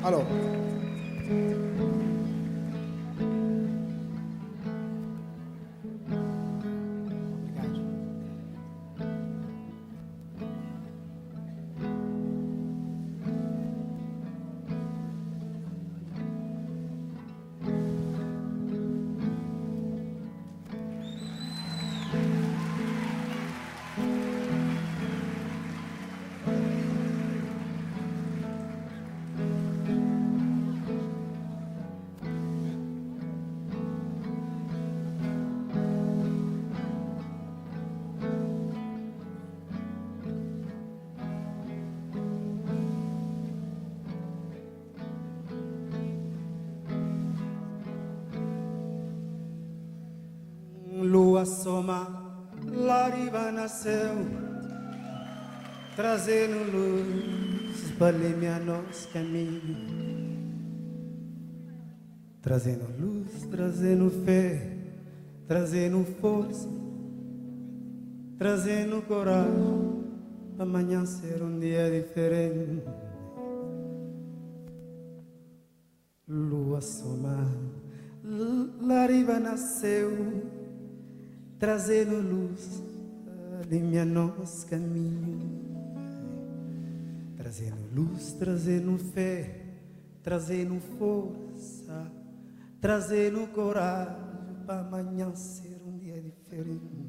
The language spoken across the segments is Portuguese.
Alors, lua soma, Lariba nasceu, trazendo luz para iluminar nosso caminho, trazendo luz, trazendo fé, trazendo força, trazendo coragem, para amanhã ser um dia diferente. Lua soma, Lariba nasceu, trazendo luz, iluminar nosso caminho, trazendo luz, trazendo fé, trazendo força, trazendo coragem, para amanhã ser um dia diferente.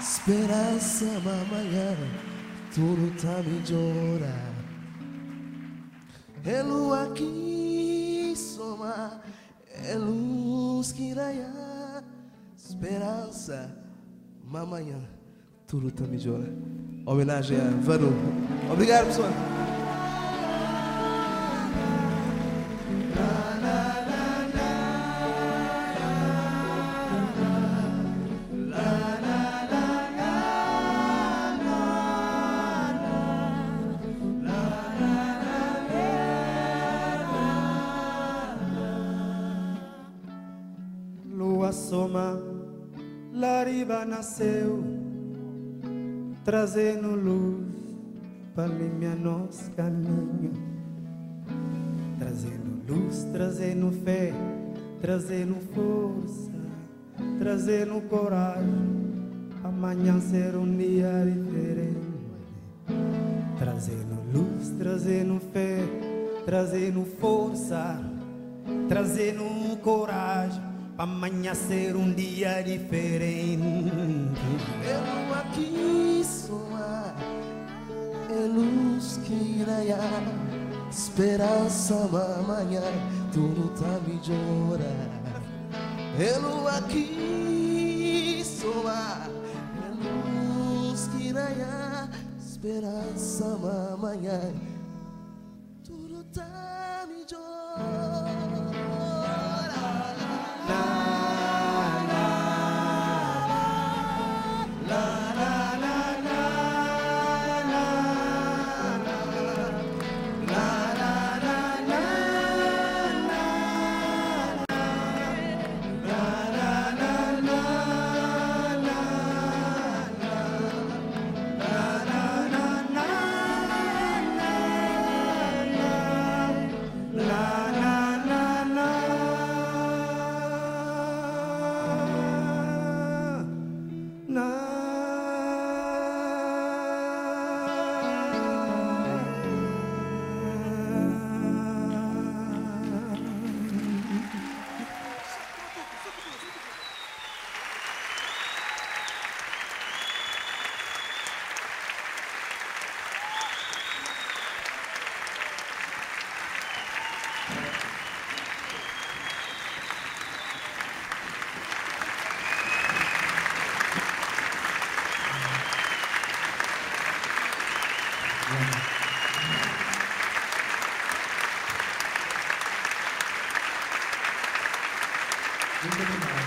Esperança, amanhã tudo tá melhor. É lua que soma, é luz que raia. Esperança, amanhã tudo tá melhor. Homenagem a Vanu. Obrigado, pessoal. Soma, Lariba nasceu, trazendo luz para iluminar nosso caminho, trazendo luz, trazendo fé, trazendo força, trazendo coragem, amanhã ser um dia diferente, trazendo luz, trazendo fé, trazendo força, trazendo coragem, amanhã ser um dia diferente. Eu aqui soar, é luz que irá, esperança amanhã tudo tá melhor. Eu aqui soar, é luz que irá, esperança amanhã tudo tá melhor. Na Muito obrigado.